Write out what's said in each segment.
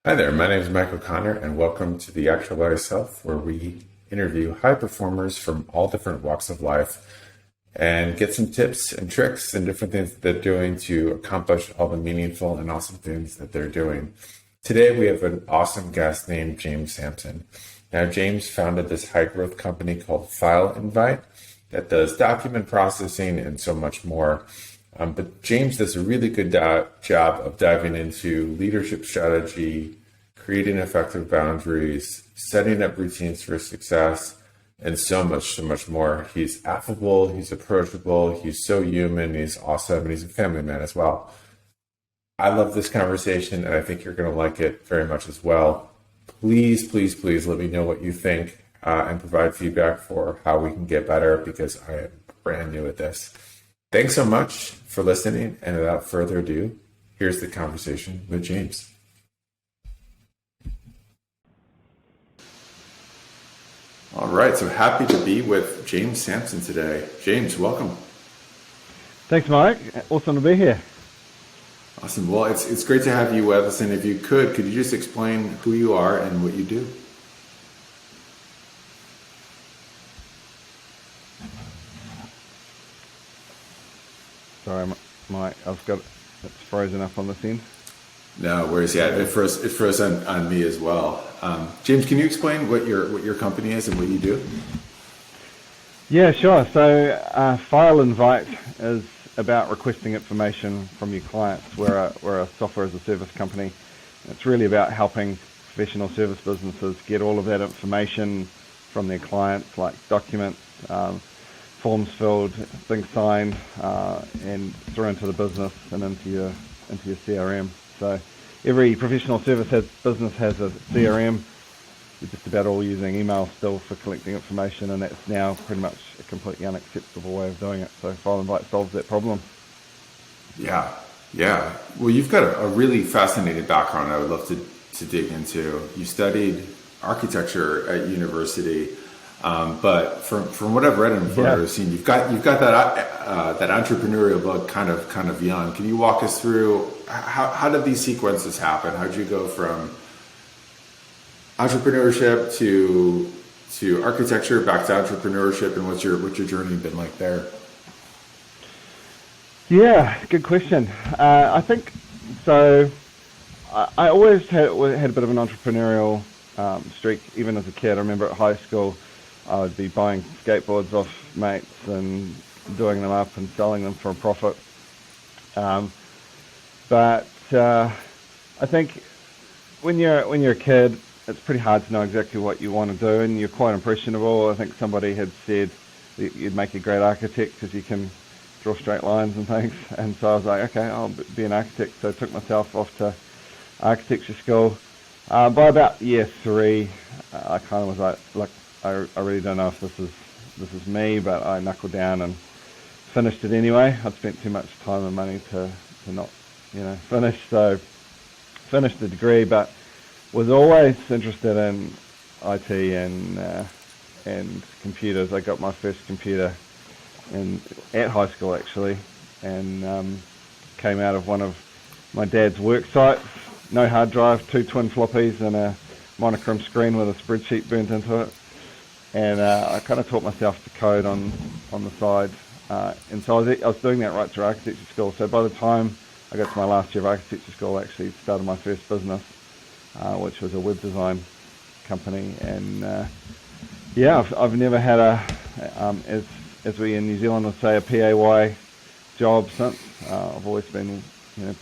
Hi there, my name is Mike O'Connor, and welcome to the Actualized Self, where we interview high performers from all different walks of life and get some tips and tricks and different things that they're doing to accomplish all the meaningful and awesome things that they're doing. Today, we have an awesome guest named James Sampson. Now, James founded this high growth company called File Invite that does document processing and so much more. But James does a really good job of diving into leadership strategy, creating effective boundaries, setting up routines for success, and so much more. He's affable, he's approachable, he's so human, he's awesome, and he's a family man as well. I love this conversation, and I think you're going to like it very much as well. Please let me know what you think and provide feedback for how we can get better, because I am brand new at this. Thanks so much for listening, and without further ado, here's the conversation with James. All right, so happy to be with James Sampson today. James, welcome. Thanks, Mike. Awesome to be here. Awesome. Well, it's great to have you with us, and if you could you just explain who you are and what you do? Sorry, Mike, it's frozen up on this end. No worries. Yeah, it froze on me as well. James, can you explain what your company is and what you do? Yeah, sure. So File Invite is about requesting information from your clients. We're a software as a service company. It's really about helping professional service businesses get all of that information from their clients, like documents, forms filled, things signed, and through into the business and into your CRM. So every professional business has a CRM. We're just about all using email still for collecting information, and that's now pretty much a completely unacceptable way of doing it. So File Invite solves that problem. Yeah. Well, you've got a really fascinating background I would love to dig into. You studied architecture at university. But from what I've read and from what I've seen, you've got that entrepreneurial bug kind of young. Can you walk us through how did these sequences happen? How did you go from entrepreneurship to architecture back to entrepreneurship, and what's your journey been like there? Yeah, good question. I think so. I always had a bit of an entrepreneurial streak, even as a kid. I remember at high school, I would be buying skateboards off mates and doing them up and selling them for a profit. But I think when you're a kid, it's pretty hard to know exactly what you want to do, and you're quite impressionable. I think somebody had said that you'd make a great architect because you can draw straight lines and things. And so I was like, okay, I'll be an architect. So I took myself off to architecture school. By about year 3, I kind of was like, look, I really don't know if this is me, but I knuckled down and finished it anyway. I'd spent too much time and money to not, finish. So finished the degree, but was always interested in IT and computers. I got my first computer at high school actually, and came out of one of my dad's work sites. No hard drive, 2 twin floppies, and a monochrome screen with a spreadsheet burnt into it. And I kind of taught myself to code on the side. And so I was doing that right through architecture school. So by the time I got to my last year of architecture school, I actually started my first business, which was a web design company. And I've never had as we in New Zealand would say, a PAY job since. I've always been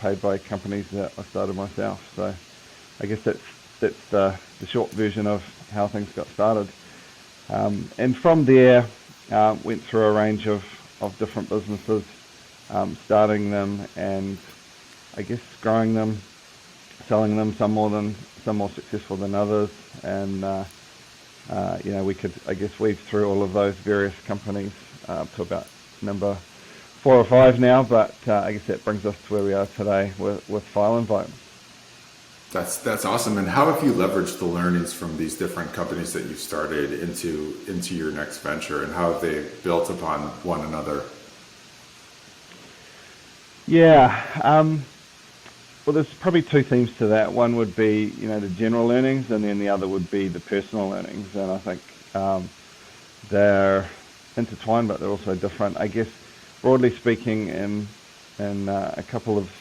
paid by companies that I started myself. So I guess that's the short version of how things got started. And from there, went through a range of different businesses, starting them and I guess growing them, selling them, some more successful than others. And we could, I guess, weave through all of those various companies to about number 4 or 5 now. But I guess that brings us to where we are today with File Invite. That's awesome. And how have you leveraged the learnings from these different companies that you've started into your next venture, and how have they built upon one another? Yeah, Well, there's probably two themes to that. One would be, the general learnings, and then the other would be the personal learnings. And I think they're intertwined, but they're also different. I guess, broadly speaking, in a couple of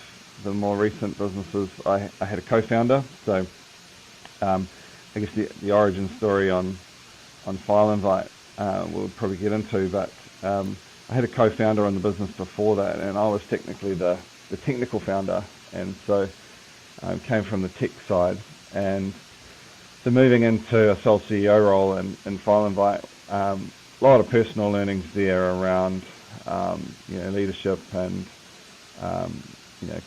the more recent businesses, I had a co-founder. So I guess the origin story on File Invite we'll probably get into, but I had a co-founder on the business before that, and I was technically the technical founder, and so came from the tech side. And so moving into a sole CEO role in File Invite, a lot of personal learnings there around leadership and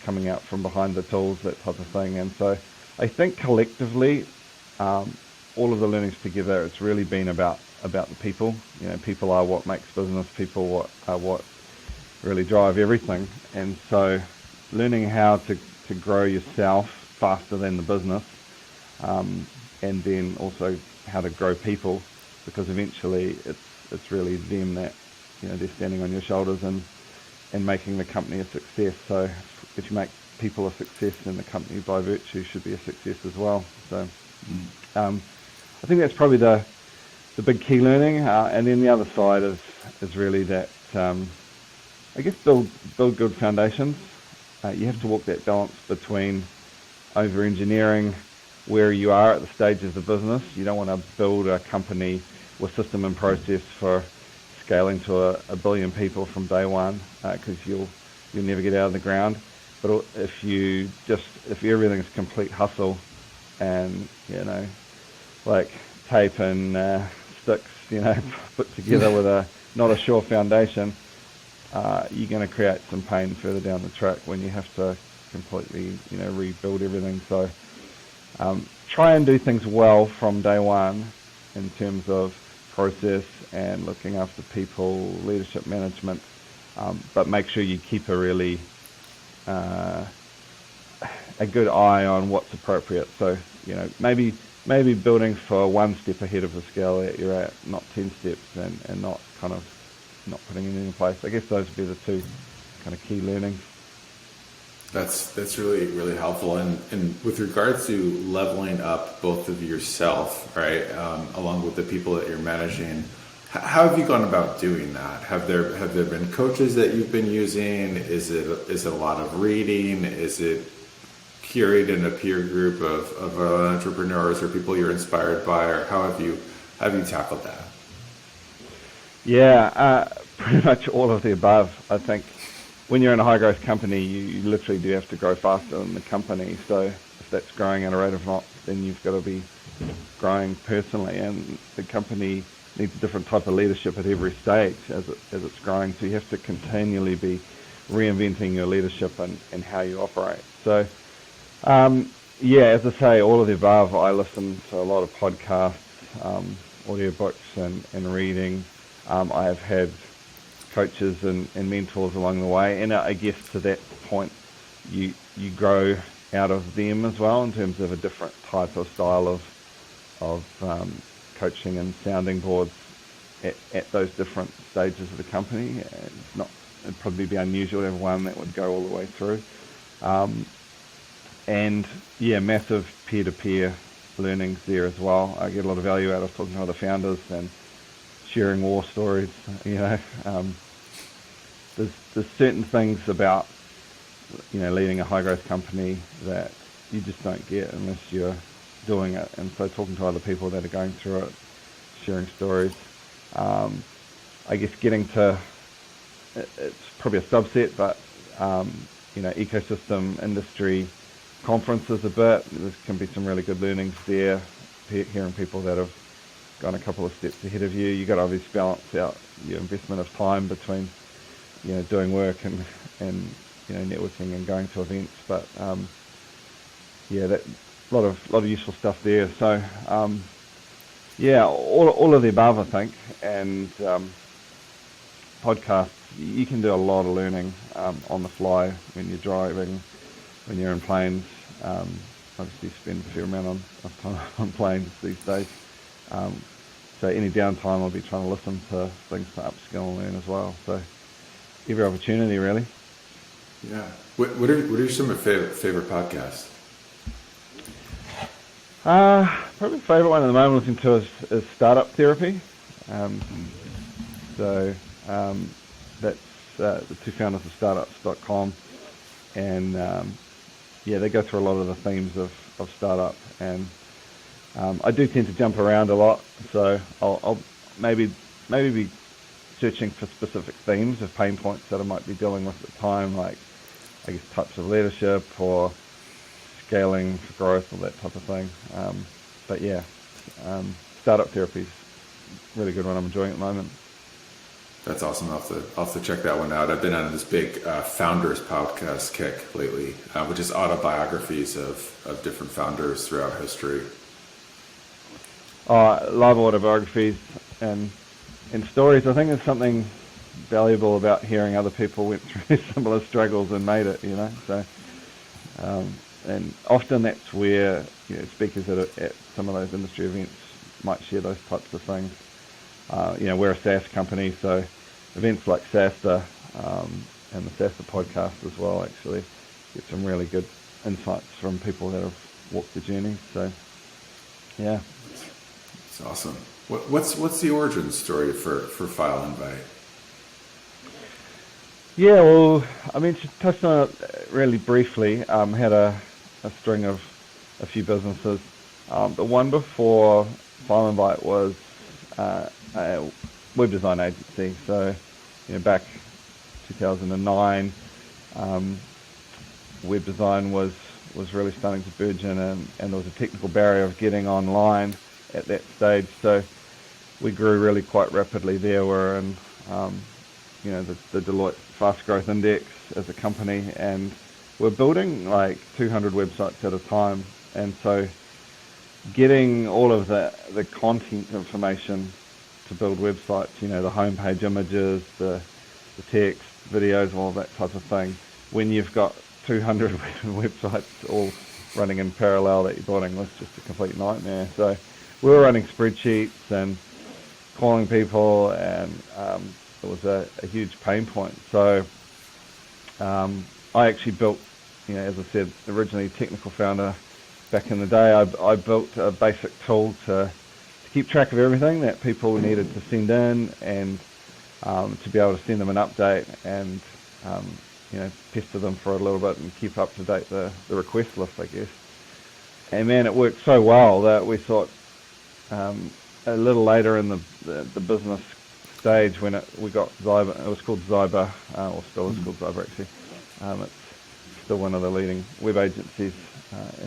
coming out from behind the tools, that type of thing. And so I think collectively, all of the learnings together, it's really been about the people. People are what makes business. People are what really drive everything. And so learning how to grow yourself faster than the business, and then also how to grow people, because eventually it's really them that they're standing on your shoulders and making the company a success. So if you make people a success, then the company by virtue should be a success as well. So I think that's probably the big key learning, and then the other side is really that I guess build good foundations. You have to walk that balance between over engineering where you are at the stage of the business. You don't want to build a company with system and process for scaling to a billion people from day one, because you'll never get out of the ground. But if everything's complete hustle and like tape and sticks, put together with not a sure foundation, you're going to create some pain further down the track when you have to completely, rebuild everything. So try and do things well from day one in terms of process and looking after people, leadership management, but make sure you keep a really a good eye on what's appropriate. So maybe building for one step ahead of the scale that you're at, not 10 steps, and not putting anything in place. I guess those would be the two kind of key learnings. That's really, really helpful. And with regards to leveling up both of yourself, right, along with the people that you're managing, how have you gone about doing that? Have there been coaches that you've been using? Is it a lot of reading? Is it curating a peer group of entrepreneurs or people you're inspired by, or how have you tackled that? Yeah, pretty much all of the above. I think when you're in a high growth company, you literally do have to grow faster than the company. So if that's growing at a rate of knots, then you've got to be growing personally, and the company needs a different type of leadership at every stage as it's growing. So you have to continually be reinventing your leadership and how you operate. So as I say, all of the above. I listen to a lot of podcasts, audiobooks, and reading. I have had coaches and mentors along the way, and I guess to that point, you grow out of them as well in terms of a different type of style of coaching and sounding boards at those different stages of the company. It'd probably be unusual to have one that would go all the way through. Massive peer-to-peer learnings there as well. I get a lot of value out of talking to other founders and sharing war stories. There's certain things about leading a high growth company that you just don't get unless you're doing it. And so talking to other people that are going through it, sharing stories. I guess getting to, it's probably a subset, but ecosystem industry conferences a bit. There can be some really good learnings there, hearing people that have gone a couple of steps ahead of you. You've got to obviously balance out your investment of time between doing work and networking and going to events. But that lot of useful stuff there. So all of the above, I think. And podcasts, you can do a lot of learning on the fly when you're driving, when you're in planes. Obviously spend a fair amount of time on planes these days. So any downtime I'll be trying to listen to things to upskill and learn as well. So every opportunity, really. Yeah. What are some of your favorite podcasts? Probably the favourite one at the moment I'm listening to is Startup Therapy. Um, so that's the two founders of startups.com, and yeah, they go through a lot of the themes of startup, and I do tend to jump around a lot, so I'll maybe be searching for specific themes of pain points that I might be dealing with at the time, like I guess types of leadership or scaling for growth or that type of thing. But yeah, startup therapy is a really good one I'm enjoying at the moment. That's awesome. I'll have to check that one out. I've been on this big founders podcast kick lately, which is autobiographies of different founders throughout history. I love autobiographies and stories. I think there's something valuable about hearing other people went through similar struggles and made it, So, and often that's where speakers at some of those industry events might share those types of things. We're a SaaS company, so events like SaaSta and the SaaSta podcast as well actually get some really good insights from people that have walked the journey. So, yeah. It's awesome. What's the origin story for File Invite? Yeah, well, I mean, to touch on it really briefly, had a string of a few businesses. The one before File Invite was a web design agency. So, back 2009, web design was really starting to burgeon, and there was a technical barrier of getting online at that stage. So we grew really quite rapidly there. We're in, the Deloitte Fast Growth Index as a company, and we're building like 200 websites at a time. And so getting all of the content information to build websites, the homepage images, the text, videos, all that type of thing, when you've got 200 websites all running in parallel that you're building, was just a complete nightmare. So we were running spreadsheets and calling people, and it was a huge pain point. So I actually built, as I said, originally technical founder back in the day, I built a basic tool to keep track of everything that people needed to send in, and to be able to send them an update and pester them for a little bit and keep up to date the request list, I guess. And man, it worked so well that we thought a little later in the business stage, when we got Zyber, it was called Zyber, or still is called Zyber actually. It's still one of the leading web agencies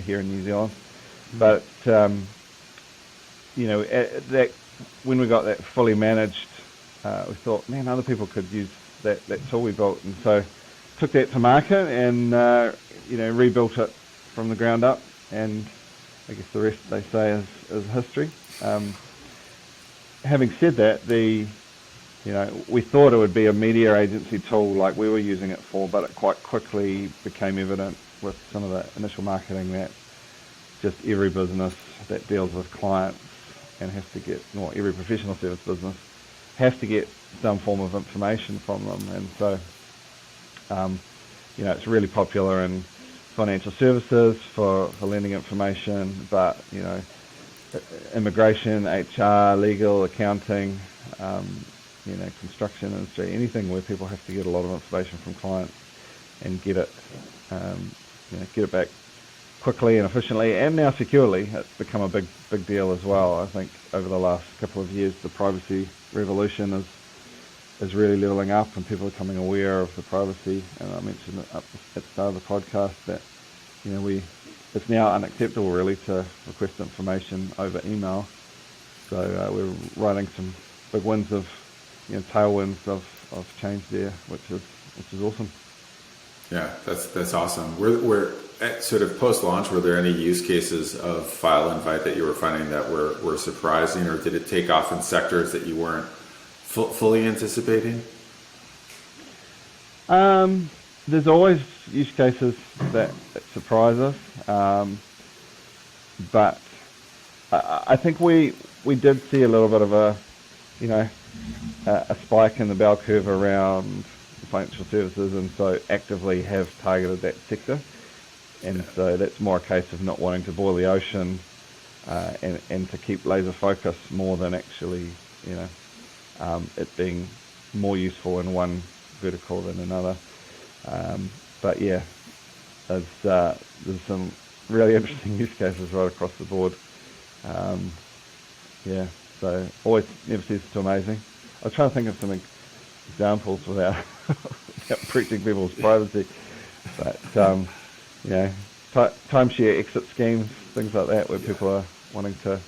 here in New Zealand. But when we got that fully managed, we thought, man, other people could use that tool we built, and so took that to market and rebuilt it from the ground up. And I guess the rest, they say, is history. Having said that, we thought it would be a media agency tool like we were using it for, but it quite quickly became evident with some of the initial marketing that just every business that deals with clients and has to get, or every professional service business has to get some form of information from them. And so, it's really popular in financial services for lending information, but, immigration, HR, legal, accounting, construction industry, anything where people have to get a lot of information from clients and get it back quickly and efficiently, and now securely. It's become a big deal as well. I think over the last couple of years, the privacy revolution is really leveling up, and people are becoming aware of the privacy. And I mentioned it at the start of the podcast that it's now unacceptable really to request information over email. So we're riding some big winds of tailwinds of change there, which is awesome. Yeah, that's awesome. We're at sort of post-launch, were there any use cases of File Invite that you were finding that were surprising, or did it take off in sectors that you weren't fully anticipating? There's always use cases that surprise us, but I think we did see a little bit of a spike in the bell curve around financial services, and so actively have targeted that sector. And so that's more a case of not wanting to boil the ocean, and to keep laser focus more than actually, it being more useful in one vertical than another. But yeah, there's some really interesting use cases right across the board. So always never ceases to amaze me. I was trying to think of some examples without breaching people's privacy, but timeshare exit schemes, things like that, where people are wanting to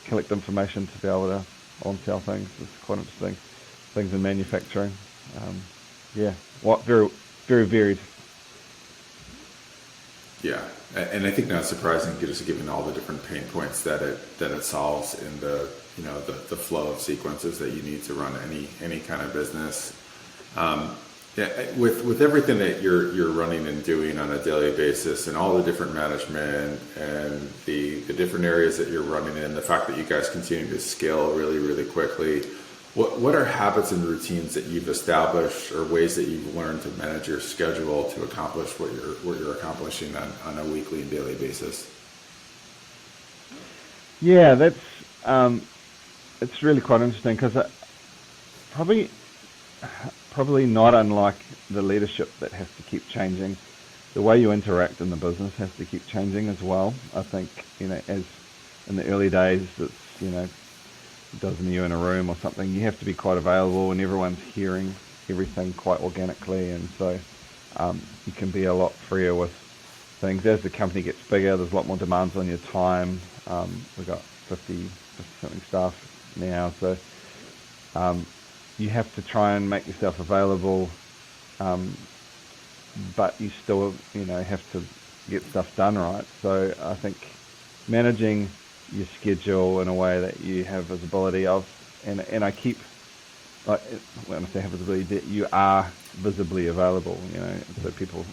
collect information to be able to on-sell things. It's quite interesting. Things in manufacturing. Very, very varied. Yeah, and I think not surprising, just given all the different pain points that it solves in the the flow of sequences that you need to run any kind of business. With everything that you're running and doing on a daily basis, and all the different management and the different areas that you're running in, the fact that you guys continue to scale really, really quickly, what are habits and routines that you've established, or ways that you've learned to manage your schedule to accomplish what you're accomplishing on a weekly and daily basis? Yeah, that's it's really quite interesting, because probably not unlike the leadership that has to keep changing, the way you interact in the business has to keep changing as well. I think, as in the early days, it's, a dozen of you in a room or something, you have to be quite available, and everyone's hearing everything quite organically, and so you can be a lot freer with things. As the company gets bigger, there's a lot more demands on your time. We've got 50 something staff now, so you have to try and make yourself available, but you still, have to get stuff done right. So I think managing your schedule in a way that you have visibility of, and I keep, when I say have visibility, that you are visibly available, so people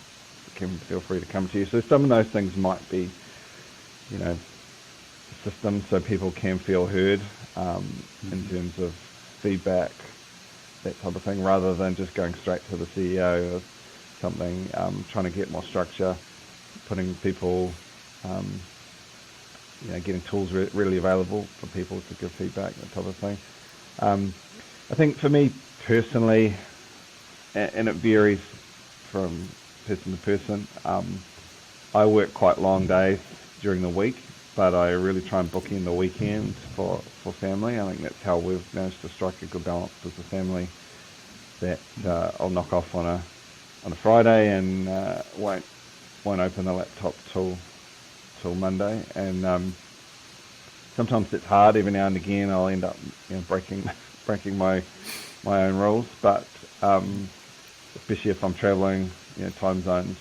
can feel free to come to you. So some of those things might be, systems, so people can feel heard, in terms of feedback, that type of thing, rather than just going straight to the CEO or something. Trying to get more structure, putting people, getting tools readily available for people to give feedback, that type of thing. I think for me personally, and it varies from person to person, I work quite long days during the week, but I really try and book in the weekend for family. I think that's how we've managed to strike a good balance as a family, that I'll knock off on a Friday and won't open the laptop till Monday. And sometimes it's hard. Every now and again I'll end up breaking my own rules, but especially if I'm traveling, time zones,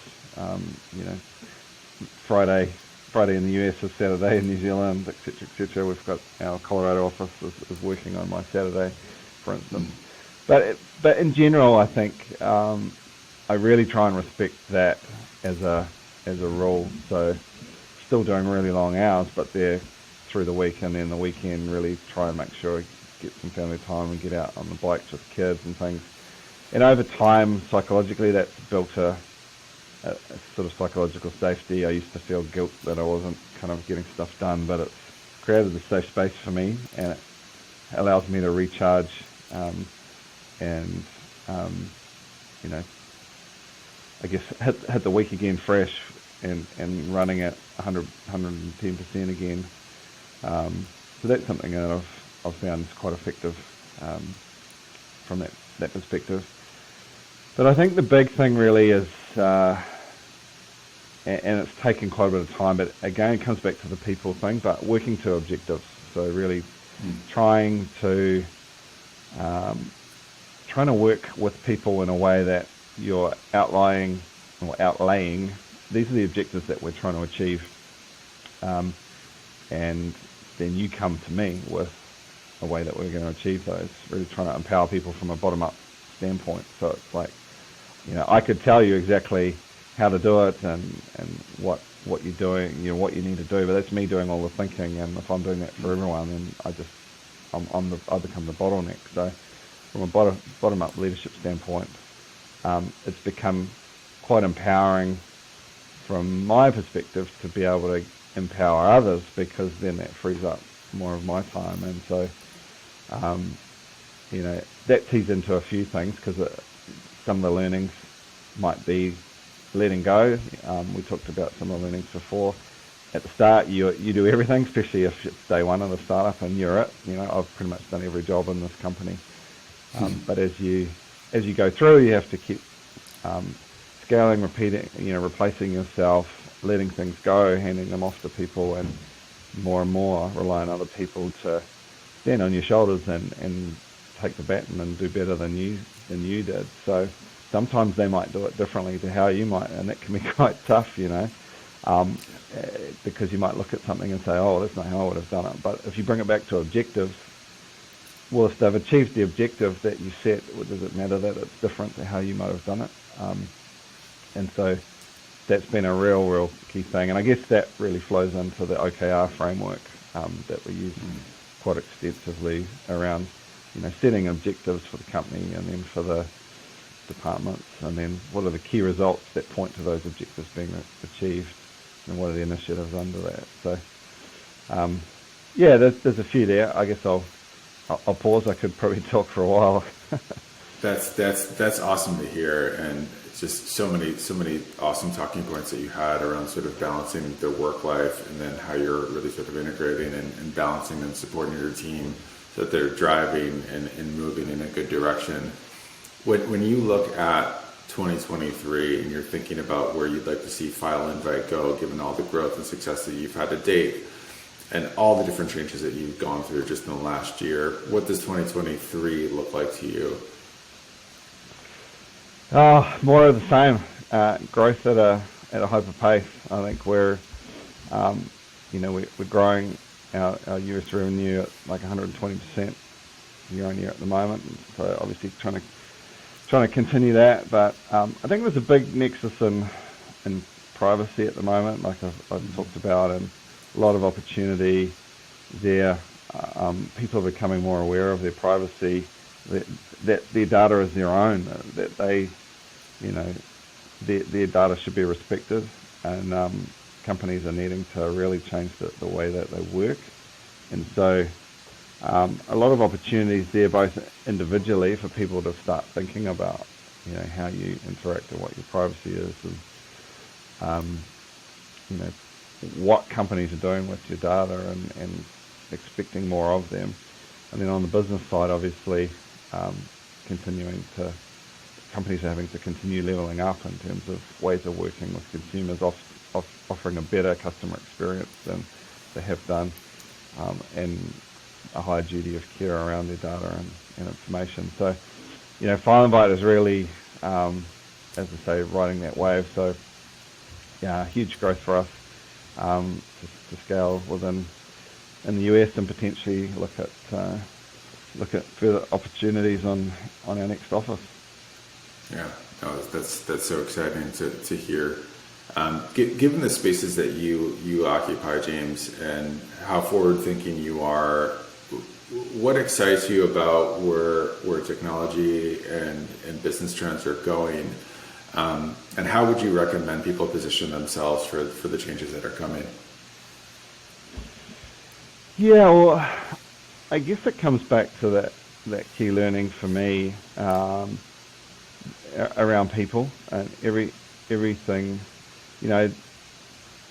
Friday in the US is Saturday in New Zealand, etc., etc. We've got our Colorado office is working on my Saturday, for instance. But in general, I think I really try and respect that as a rule. So still doing really long hours, but they're through the week, and then the weekend really try and make sure I get some family time and get out on the bikes with kids and things. And over time, psychologically, that's built a sort of psychological safety. I used to feel guilt that I wasn't kind of getting stuff done, but it's created a safe space for me, and it allows me to recharge, and I guess hit the week again fresh and running at 110% again. So that's something that I've found is quite effective from that perspective. But I think the big thing really is, and it's taken quite a bit of time, but again it comes back to the people thing, but working to objectives. So really trying to work with people in a way that you're outlaying, these are the objectives that we're trying to achieve, and then you come to me with a way that we're going to achieve those. Really trying to empower people from a bottom-up standpoint. So it's like, I could tell you exactly how to do it and what you're doing, what you need to do, but that's me doing all the thinking. And if I'm doing that for everyone, then I become the bottleneck. So from a bottom-up leadership standpoint, it's become quite empowering from my perspective to be able to empower others, because then that frees up more of my time. And so, that tees into a few things, because some of the learnings might be letting go. We talked about some of the learnings before. At the start, you do everything, especially if it's day one of the startup and you're it. I've pretty much done every job in this company. But as you go through, you have to keep scaling, repeating, replacing yourself, letting things go, handing them off to people, and more rely on other people to stand on your shoulders and take the baton and do better than you did. So sometimes they might do it differently to how you might, and that can be quite tough, because you might look at something and say, oh, that's not how I would have done it. But if you bring it back to objectives, well, if they've achieved the objective that you set, does it matter that it's different to how you might have done it? And so that's been a real key thing. And I guess that really flows into the OKR framework that we use quite extensively around, setting objectives for the company and then for the departments, and then what are the key results that point to those objectives being achieved, and what are the initiatives under that. So, there's a few there. I guess I'll pause. I could probably talk for a while. That's awesome to hear, and just so many awesome talking points that you had around sort of balancing the work life, and then how you're really sort of integrating and balancing and supporting your team so that they're driving and moving in a good direction. When you look at 2023 and you're thinking about where you'd like to see File Invite go, given all the growth and success that you've had to date and all the different changes that you've gone through just in the last year, what does 2023 look like to you? More of the same. Growth at a hyper pace. I think we're growing our US revenue at like 120% year on year at the moment. So obviously trying to continue that, but I think there's a big nexus in privacy at the moment, like I've talked about, and a lot of opportunity there. People are becoming more aware of their privacy, that their data is their own, that they, their data should be respected, and companies are needing to really change the way that they work. And so a lot of opportunities there, both individually for people to start thinking about, how you interact and what your privacy is, and what companies are doing with your data and expecting more of them. And then on the business side, obviously, companies are having to continue leveling up in terms of ways of working with consumers, offering a better customer experience than they have done, and a high duty of care around their data and information. So, File Invite is really, as I say, riding that wave. So, huge growth for us to scale in the US, and potentially look at further opportunities on our next office. Yeah, no, that's so exciting to hear. Given the spaces that you occupy, James, and how forward-thinking you are, what excites you about where technology and business trends are going, and how would you recommend people position themselves for the changes that are coming? Yeah, well, I guess it comes back to that key learning for me around people and everything.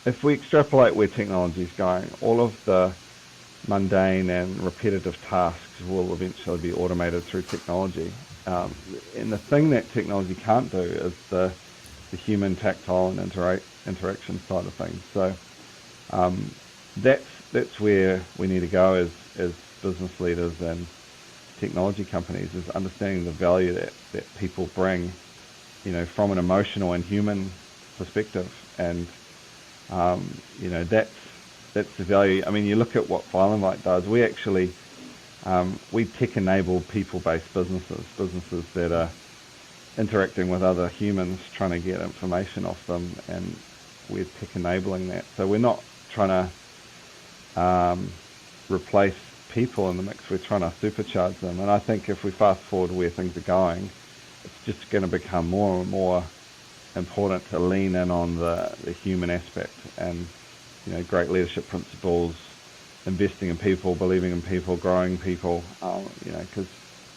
If we extrapolate where technology is going, all of the mundane and repetitive tasks will eventually be automated through technology. And the thing that technology can't do is the human, tactile, and interaction side of things. So that's where we need to go as business leaders and technology companies, is understanding the value that people bring, from an emotional and human perspective. And that's the value. I mean, you look at what File Invite does. We actually we tech enable people-based businesses that are interacting with other humans, trying to get information off them, and we're tech enabling that. So we're not trying to replace people in the mix, we're trying to supercharge them. And I think if we fast forward where things are going, it's just going to become more and more important to lean in on the human aspect and, great leadership principles, investing in people, believing in people, growing people, because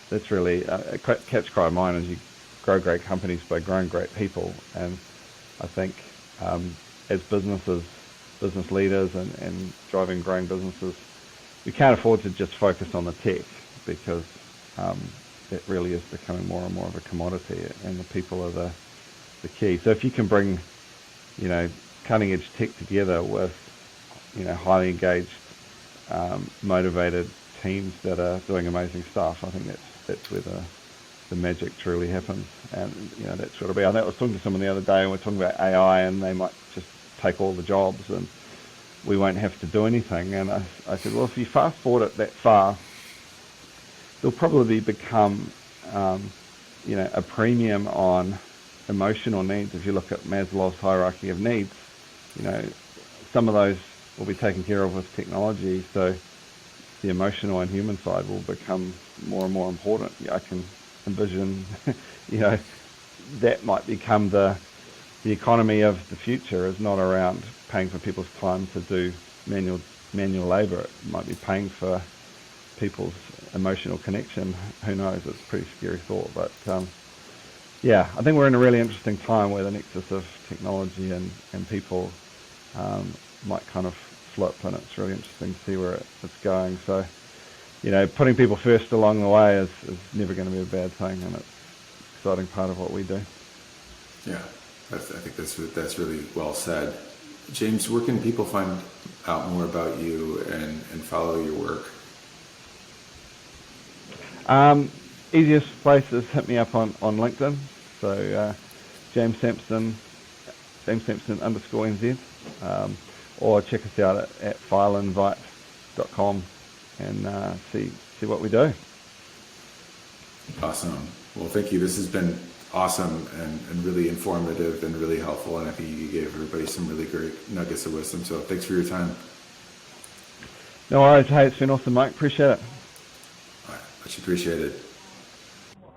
that's really a catch cry of mine is you grow great companies by growing great people. And I think as business leaders and driving growing businesses, we can't afford to just focus on the tech because it really is becoming more and more of a commodity, and the people are the key. So if you can bring, cutting edge tech together with, highly engaged, motivated teams that are doing amazing stuff, I think that's where the magic truly happens. And that's what it'll be. I was talking to someone the other day, and we're talking about AI, and they might just take all the jobs and we won't have to do anything. And I said, well, if you fast forward it that far, there'll probably become a premium on emotional needs. If you look at Maslow's hierarchy of needs, some of those will be taken care of with technology, so the emotional and human side will become more and more important. I can envision, that might become the economy of the future, is not around paying for people's time to do manual labour. It might be paying for people's emotional connection. Who knows? It's a pretty scary thought, but I think we're in a really interesting time where the nexus of technology and people might kind of flip, and it's really interesting to see where it's going. So, putting people first along the way is never going to be a bad thing, and it's an exciting part of what we do. Yeah, I think that's really well said. James, where can people find out more about you and follow your work? Easiest place is hit me up on LinkedIn. So James Sampson _NZ, or check us out at fileinvite.com and see what we do. Awesome. Well, thank you. This has been awesome and really informative and really helpful, and I think you gave everybody some really great nuggets of wisdom. So thanks for your time. No worries. Hey, it's been awesome, Mike. Appreciate it. All right, much appreciated.